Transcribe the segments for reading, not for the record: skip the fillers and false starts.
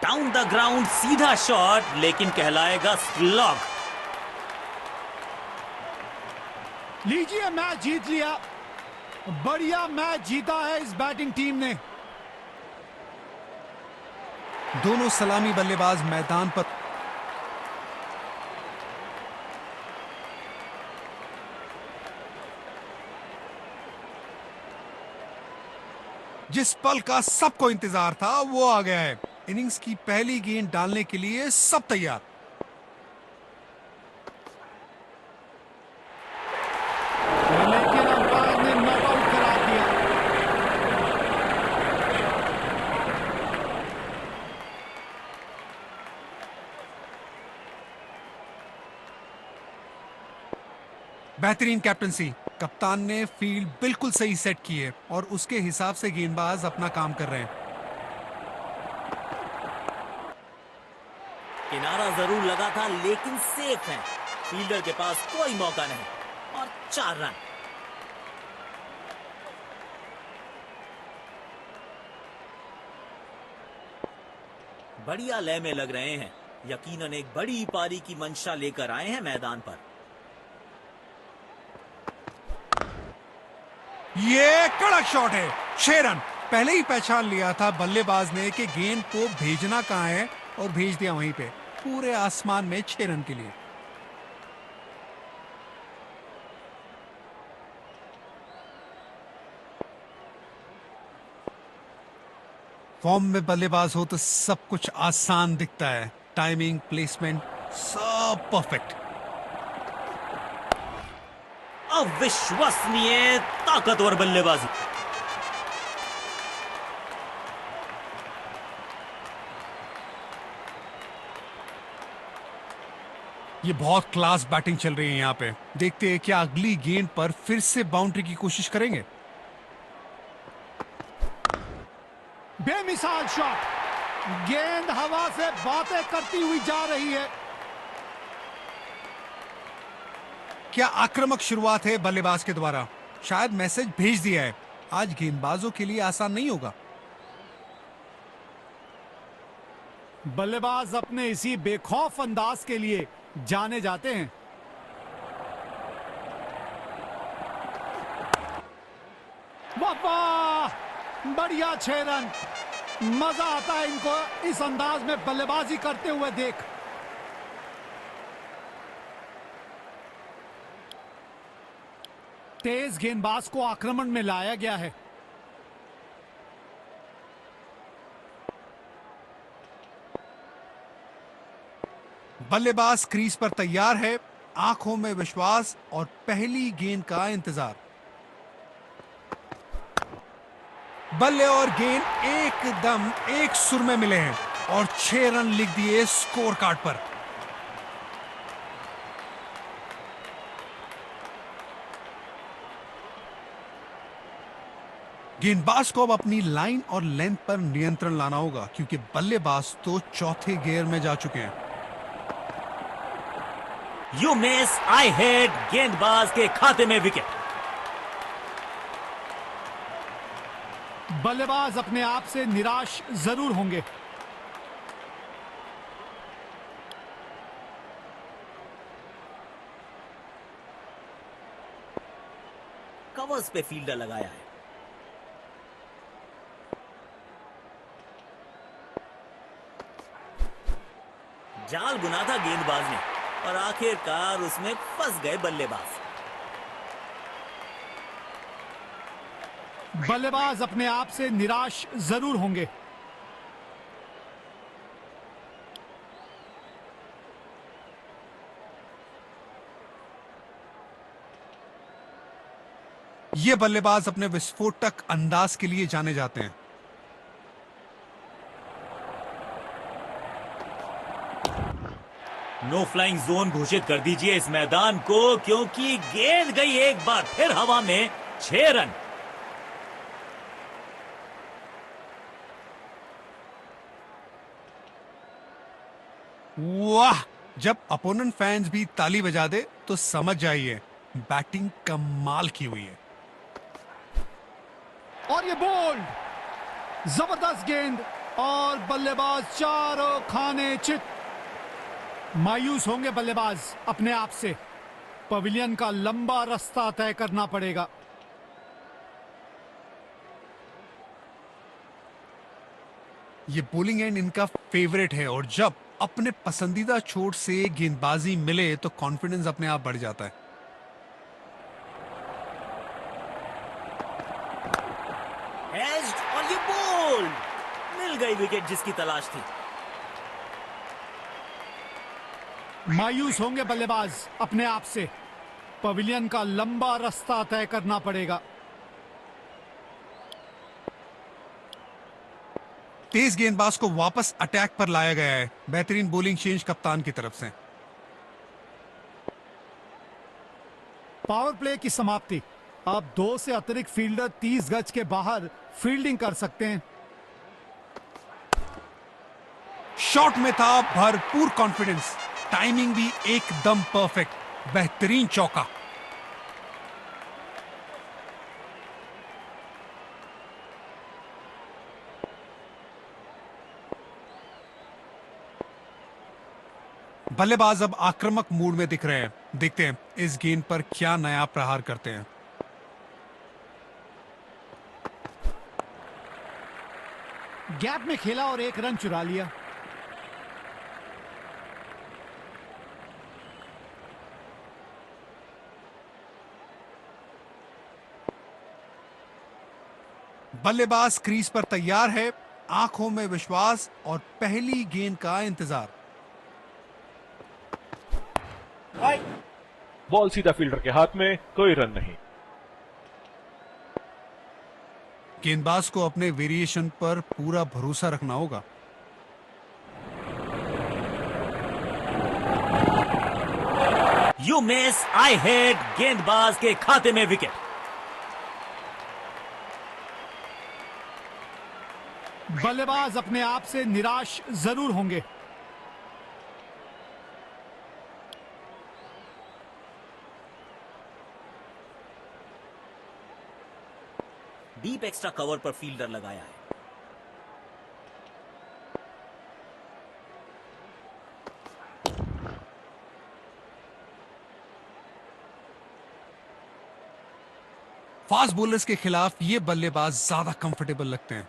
Down the ground सीधा shot, लेकिन कहलाएगा स्लॉग। लीजिए, मैच जीत लिया। बढ़िया मैच जीता है इस बैटिंग टीम ने। दोनों सलामी बल्लेबाज मैदान पर जिस पल का सबको इंतजार था वो आ गया है। इनिंग्स की पहली गेंद डालने के लिए सब तैयार। लेकिन अंपायर ने नॉट आउट करार दिया। बेहतरीन कैप्टनसी। कप्तान ने फील्ड बिल्कुल सही सेट की है और उसके हिसाब से गेंदबाज अपना काम कर रहे हैं। किनारा जरूर लगा था, लेकिन सेफ है। फील्डर के पास कोई मौका नहीं और 4 रन। बढ़िया लय में लग रहे हैं। यकीनन एक बड़ी पारी की मंशा लेकर आए हैं मैदान पर। ये कड़क शॉट है। 6 रन। पहले ही पहचान लिया था बल्लेबाज ने कि गेंद को भेजना कहां है और भेज दिया वहीं पे, पूरे आसमान में 6 रन के लिए। फॉर्म में बल्लेबाज हो तो सब कुछ आसान दिखता है। टाइमिंग, प्लेसमेंट, सब परफेक्ट। अविश्वसनीय ताकतवर बल्लेबाजी। ये बहुत क्लास बैटिंग चल रही है यहाँ पे। देखते हैं क्या अगली गेंद पर फिर से बाउंड्री की कोशिश करेंगे। बेमिसाल शॉट। गेंद हवा से बातें करती हुई जा रही है। क्या आक्रामक शुरुआत है बल्लेबाज के द्वारा। शायद मैसेज भेज दिया है, आज गेंदबाजों के लिए आसान नहीं होगा। बल्लेबाज अपने इसी बेखौफ अंदाज के लिए जाने जाते हैं। वाह, बढ़िया 6 रन। मजा आता है इनको इस अंदाज में बल्लेबाजी करते हुए देख। तेज गेंदबाज को आक्रमण में लाया गया है। बल्लेबाज क्रीज पर तैयार है, आंखों में विश्वास और पहली गेंद का इंतजार। बल्ले और गेंद एकदम एक सुर में मिले हैं और 6 रन लिख दिए स्कोर कार्ड पर। गेंदबाज को अब अपनी लाइन और लेंथ पर नियंत्रण लाना होगा, क्योंकि बल्लेबाज तो चौथे गियर में जा चुके हैं। You miss, I hit. गेंदबाज के खाते में विकेट। बल्लेबाज अपने आप से निराश जरूर होंगे। कवर्स पे फील्डर लगाया है। जाल बुना था गेंदबाज ने और आखिरकार उसमें फंस गए बल्लेबाज। बल्लेबाज अपने आप से निराश जरूर होंगे। ये बल्लेबाज अपने विस्फोटक अंदाज के लिए जाने जाते हैं। नो फ्लाइंग जोन घोषित कर दीजिए इस मैदान को, क्योंकि गेंद गई एक बार फिर हवा में। 6 रन। वाह, जब अपोनेंट फैंस भी ताली बजा दे तो समझ जाइए बैटिंग कमाल की हुई है। और ये बोल्ड, जबरदस्त गेंद और बल्लेबाज चारों खाने चित। मायूस होंगे बल्लेबाज अपने आप से। पवेलियन का लंबा रास्ता तय करना पड़ेगा। ये बोलिंग एंड इनका फेवरेट है और जब अपने पसंदीदा छोर से गेंदबाजी मिले तो कॉन्फिडेंस अपने आप बढ़ जाता है। एज्ड और ये बोल्ड, मिल गई विकेट जिसकी तलाश थी। मायूस होंगे बल्लेबाज अपने आप से। पवेलियन का लंबा रास्ता तय करना पड़ेगा। तेज गेंदबाज को वापस अटैक पर लाया गया है। बेहतरीन बॉलिंग चेंज कप्तान की तरफ से। पावर प्ले की समाप्ति। अब 2 से अतिरिक्त फील्डर 30 गज के बाहर फील्डिंग कर सकते हैं। शॉट में था भरपूर कॉन्फिडेंस, टाइमिंग भी एकदम परफेक्ट। बेहतरीन चौका। बल्लेबाज अब आक्रामक मूड में दिख रहे हैं। देखते हैं इस गेंद पर क्या नया प्रहार करते हैं। गैप में खेला और 1 रन चुरा लिया। बल्लेबाज क्रीज पर तैयार है, आंखों में विश्वास और पहली गेंद का इंतजार। बॉल सीधा फील्डर के हाथ में, कोई रन नहीं। गेंदबाज को अपने वेरिएशन पर पूरा भरोसा रखना होगा। यू मिस, आई हिट, गेंदबाज के खाते में विकेट। बल्लेबाज अपने आप से निराश जरूर होंगे। डीप एक्स्ट्रा कवर पर फील्डर लगाया है। फास्ट बॉलर्स के खिलाफ ये बल्लेबाज ज्यादा कंफर्टेबल लगते हैं।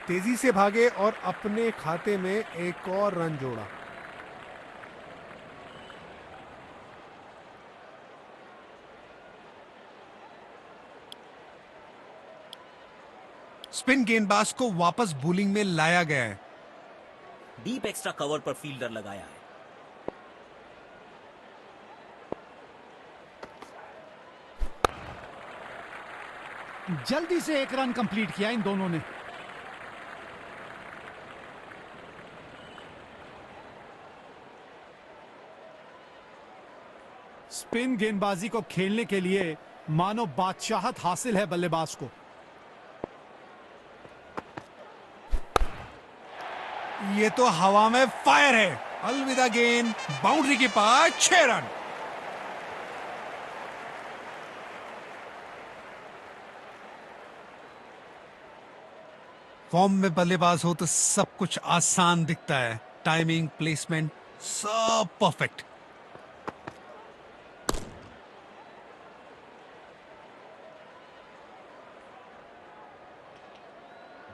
तेजी से भागे और अपने खाते में एक और रन जोड़ा। स्पिन गेंदबाज को वापस बॉलिंग में लाया गया है। डीप एक्स्ट्रा कवर पर फील्डर लगाया है। जल्दी से 1 रन कंप्लीट किया इन दोनों ने। स्पिन गेंदबाजी को खेलने के लिए मानो बादशाहत हासिल है बल्लेबाज को। ये तो हवा में फायर है। अलविदा गेंद, बाउंड्री के पास 6 रन। फॉर्म में बल्लेबाज हो तो सब कुछ आसान दिखता है। टाइमिंग, प्लेसमेंट सब परफेक्ट।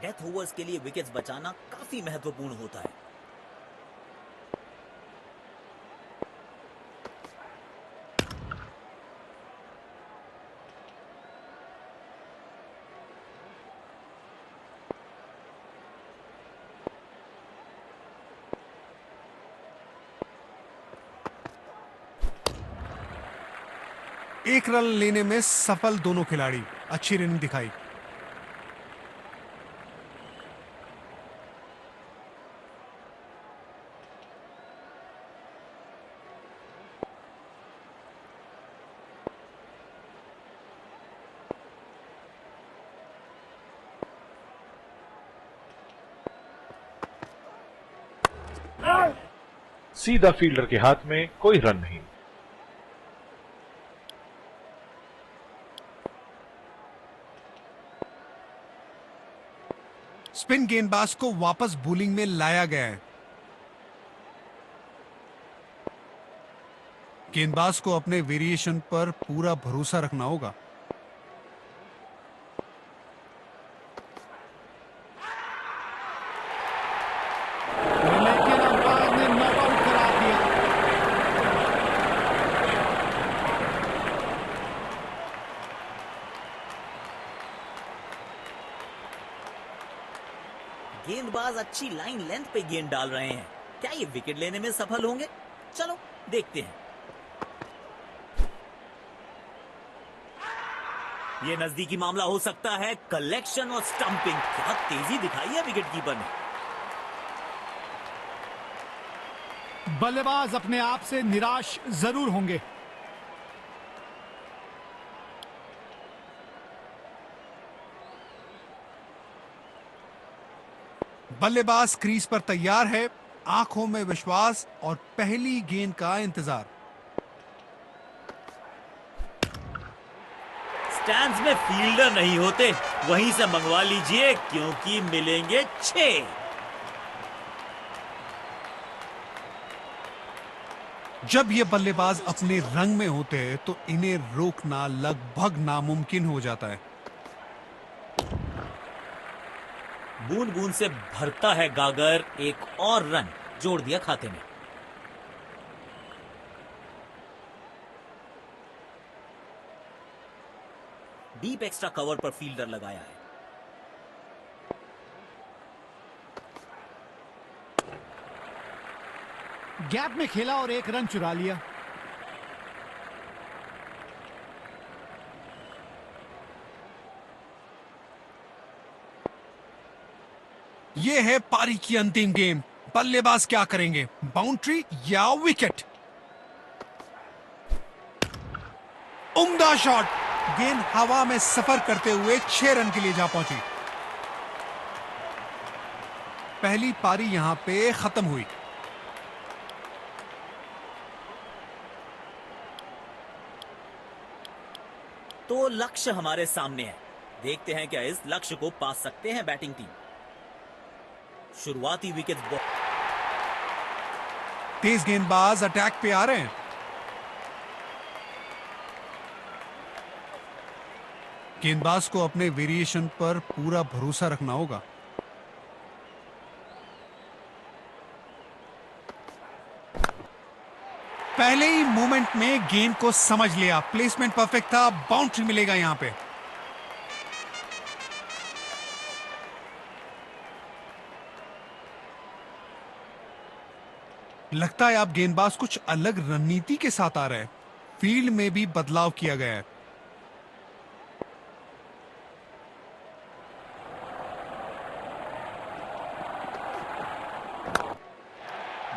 डेथ ओवर्स के लिए विकेट्स बचाना काफी महत्वपूर्ण होता है। एक रन लेने में सफल दोनों खिलाड़ी। अच्छी रनिंग दिखाई। सीधा फील्डर के हाथ में, कोई रन नहीं। स्पिन गेंदबाज को वापस बॉलिंग में लाया गया है। गेंदबाज को अपने वेरिएशन पर पूरा भरोसा रखना होगा। लेकिन अंपायर ने नॉट आउट करार दिया। गेंदबाज अच्छी लाइन लेंथ पे गेंद डाल रहे हैं। क्या ये विकेट लेने में सफल होंगे? चलो देखते हैं। ये नजदीकी मामला हो सकता है। कलेक्शन और स्टंपिंग, क्या तेजी दिखाई है विकेट कीपर ने। बल्लेबाज अपने आप से निराश जरूर होंगे। बल्लेबाज क्रीज पर तैयार है, आंखों में विश्वास और पहली गेंद का इंतजार। स्टैंड्स में फील्डर नहीं होते, वहीं से मंगवा लीजिए क्योंकि मिलेंगे 6। जब ये बल्लेबाज अपने रंग में होते हैं तो इन्हें रोकना लगभग नामुमकिन हो जाता है। बूंद बूंद से भरता है गागर। एक और रन जोड़ दिया खाते में। डीप एक्स्ट्रा कवर पर फील्डर लगाया है। गैप में खेला और एक रन चुरा लिया। ये है पारी की अंतिम गेम। बल्लेबाज क्या करेंगे, बाउंड्री या विकेट? उम्दा शॉट, गेंद हवा में सफर करते हुए 6 रन के लिए जा पहुंची। पहली पारी यहां पे खत्म हुई। तो लक्ष्य हमारे सामने है। देखते हैं क्या इस लक्ष्य को पा सकते हैं बैटिंग टीम। शुरुआती विकेट। तेज गेंदबाज अटैक पे आ रहे हैं। गेंदबाज को अपने वेरिएशन पर पूरा भरोसा रखना होगा। पहले ही मूवमेंट में गेंद को समझ लिया, प्लेसमेंट परफेक्ट था, बाउंड्री मिलेगा यहां पे। लगता है अब गेंदबाज कुछ अलग रणनीति के साथ आ रहा है। फील्ड में भी बदलाव किया गया है।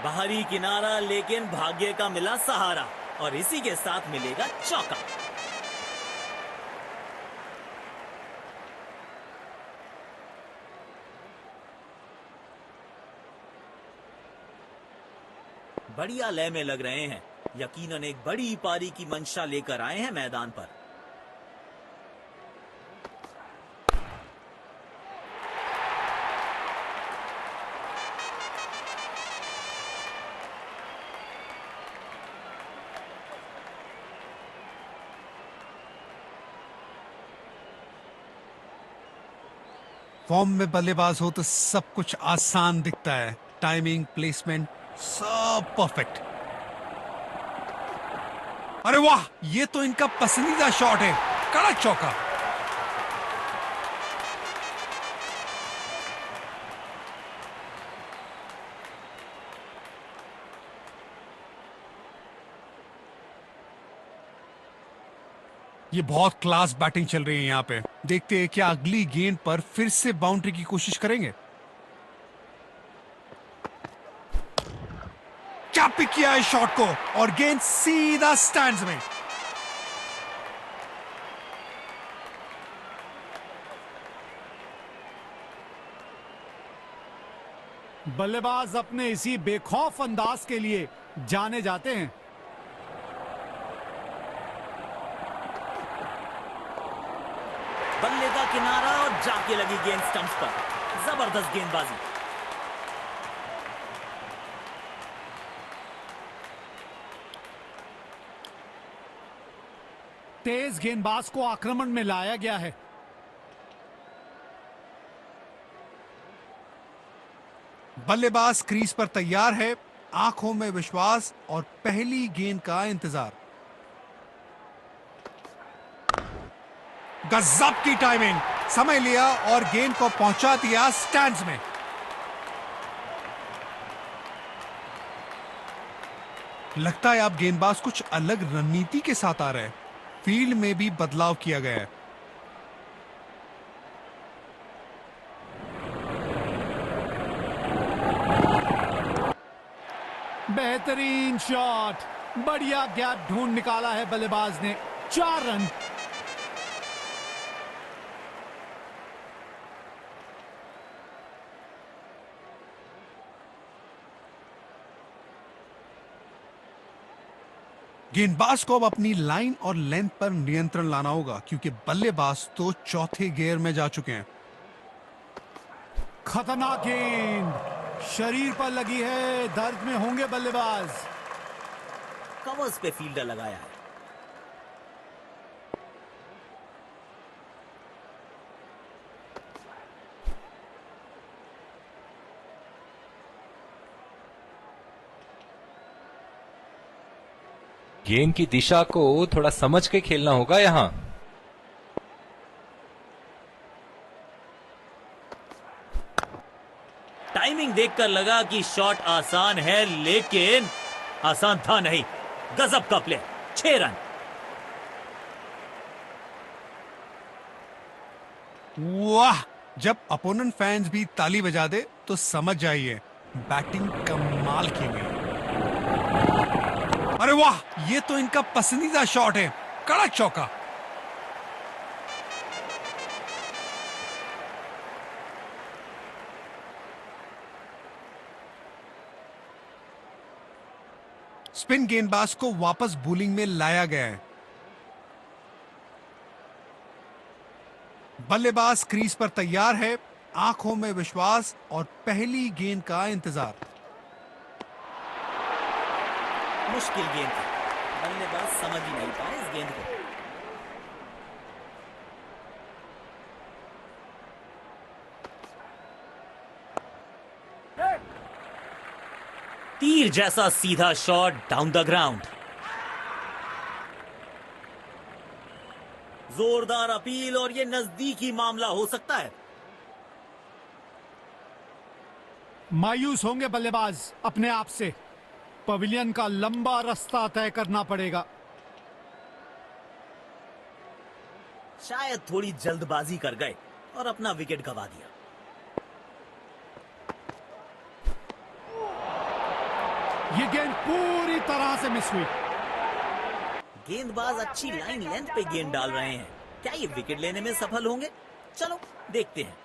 बाहरी किनारा, लेकिन भाग्य का मिला सहारा और इसी के साथ मिलेगा चौका। बढ़िया लय में लग रहे हैं। यकीनन एक बड़ी पारी की मंशा लेकर आए हैं मैदान पर। फॉर्म में बल्लेबाज हो तो सब कुछ आसान दिखता है। टाइमिंग, प्लेसमेंट सब परफेक्ट। अरे वाह, ये तो इनका पसंदीदा शॉट है, कड़क चौका। ये बहुत क्लास बैटिंग चल रही है यहां पे। देखते हैं क्या अगली गेंद पर फिर से बाउंड्री की कोशिश करेंगे। क्या पिक किया है शॉट को और गेंद सीधा स्टैंड्स में। बल्लेबाज अपने इसी बेखौफ अंदाज के लिए जाने जाते हैं। बल्ले का किनारा और जाके लगी गेंद स्टंप्स पर। जबरदस्त गेंदबाजी। तेज गेंदबाज को आक्रमण में लाया गया है। बल्लेबाज क्रीज पर तैयार है, आंखों में विश्वास और पहली गेंद का इंतजार। गजब की टाइमिंग, समय लिया और गेंद को पहुंचा दिया स्टैंड्स में। लगता है अब गेंदबाज कुछ अलग रणनीति के साथ आ रहे हैं। फील्ड में भी बदलाव किया गया है। बेहतरीन शॉट, बढ़िया गैप ढूंढ निकाला है बल्लेबाज ने। 4 रन। गेंदबाज को अब अपनी लाइन और लेंथ पर नियंत्रण लाना होगा, क्योंकि बल्लेबाज तो चौथे गियर में जा चुके हैं। खतरनाक गेंद, शरीर पर लगी है, दर्द में होंगे बल्लेबाज। कवर्स पे फील्डर लगाया है। गेंद की दिशा को थोड़ा समझ के खेलना होगा यहां। टाइमिंग देखकर लगा कि शॉट आसान है, लेकिन आसान था नहीं। गजब का प्ले। 6 रन। वाह, जब अपोनेंट फैंस भी ताली बजा दे तो समझ जाइए बैटिंग कमाल की गई। अरे वाह, ये तो इनका पसंदीदा शॉट है, कड़क चौका। स्पिन गेंदबाज को वापस बॉलिंग में लाया गया है। बल्लेबाज क्रीज पर तैयार है, आंखों में विश्वास और पहली गेंद का इंतजार। मुश्किल गेंद थी, बल्लेबाज समझ ही नहीं पाए इस गेंद को। तीर जैसा सीधा शॉट डाउन द ग्राउंड। जोरदार अपील और ये नजदीकी मामला हो सकता है। मायूस होंगे बल्लेबाज अपने आप से। पवेलियन का लंबा रास्ता तय करना पड़ेगा। शायद थोड़ी जल्दबाजी कर गए और अपना विकेट गंवा दिया। ये गेंद पूरी तरह से मिस हुई। गेंदबाज अच्छी लाइन लेंथ पे गेंद डाल रहे हैं। क्या ये विकेट लेने में सफल होंगे? चलो देखते हैं।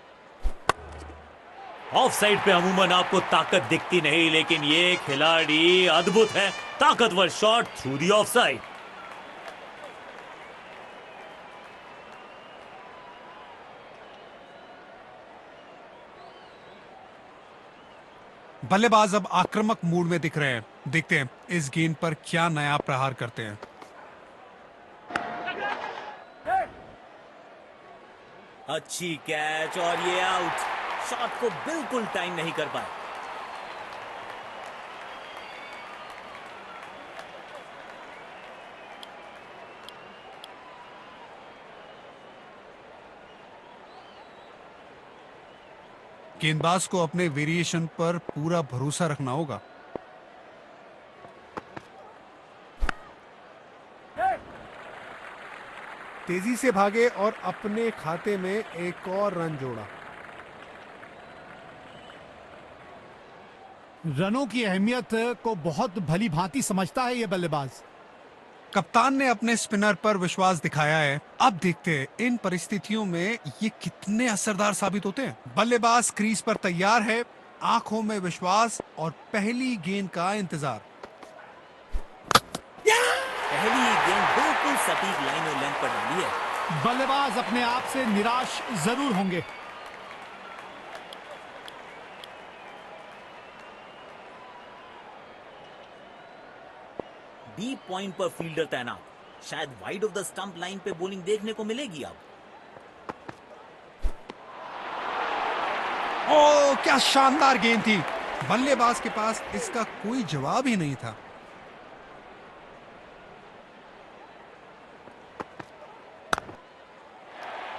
ऑफ साइड पे अमूमन आपको ताकत दिखती नहीं, लेकिन ये खिलाड़ी अद्भुत है। ताकतवर shot through the of side. बल्लेबाज अब आक्रामक मूड में दिख रहे हैं। देखते हैं इस गेंद पर क्या नया प्रहार करते हैं। अच्छी कैच और ये आउट। शॉट को बिल्कुल टाइम नहीं कर पाए। गेंदबाज को अपने वेरिएशन पर पूरा भरोसा रखना होगा। तेजी से भागे और अपने खाते में एक और रन जोड़ा। रनों की अहमियत को बहुत भली भांति समझता है ये बल्लेबाज। कप्तान ने अपने स्पिनर पर विश्वास दिखाया है। अब देखते हैं इन परिस्थितियों में ये कितने असरदार साबित होते हैं। बल्लेबाज क्रीज पर तैयार है, आंखों में विश्वास और पहली गेंद का इंतजार। पहली गेंद बिल्कुल सटीक लाइन और लेंथ पर डाली है। बल्लेबाज अपने आप से निराश जरूर होंगे। डीप पॉइंट पर फील्डर तैनात, शायद wide of the stump line पे बॉलिंग देखने को मिलेगी अब। ओ क्या शानदार गेंद थी, बल्लेबाज के पास इसका कोई जवाब ही नहीं था।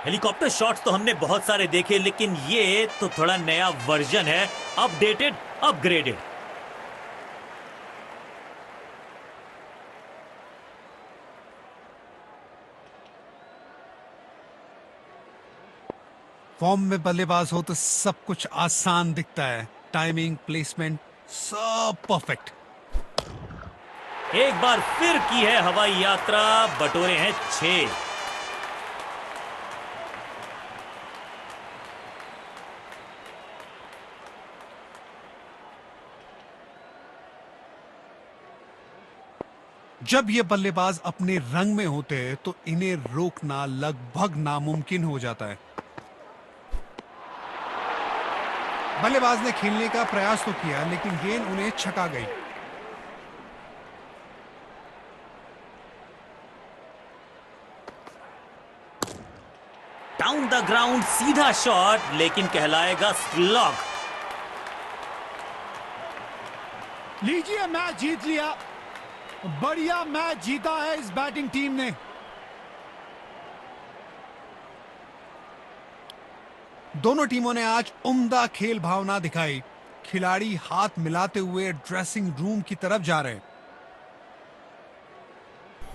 हेलीकॉप्टर शॉट्स तो हमने बहुत सारे देखे, लेकिन ये तो थोड़ा नया वर्जन है, अपडेटेड, अपग्रेडेड। फॉर्म में बल्लेबाज हो तो सब कुछ आसान दिखता है, टाइमिंग, प्लेसमेंट सब परफेक्ट। एक बार फिर की है हवाई यात्रा, बटोरे हैं 6। जब ये बल्लेबाज अपने रंग में होते हैं तो इन्हें रोकना लगभग नामुमकिन हो जाता है। बल्लेबाज ने खेलने का प्रयास तो किया, लेकिन गेंद उन्हें छका गई। डाउन द ग्राउंड सीधा शॉट, लेकिन कहलाएगा स्लॉग। लीजिए, मैच जीत लिया। बढ़िया मैच जीता है इस बैटिंग टीम ने। दोनों टीमों ने आज उम्दा खेल भावना दिखाई। खिलाड़ी हाथ मिलाते हुए ड्रेसिंग रूम की तरफ जा रहे हैं।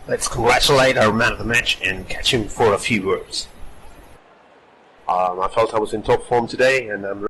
Let's congratulate our man of the match and catch him for a few words. I felt I was in top form today, and I'm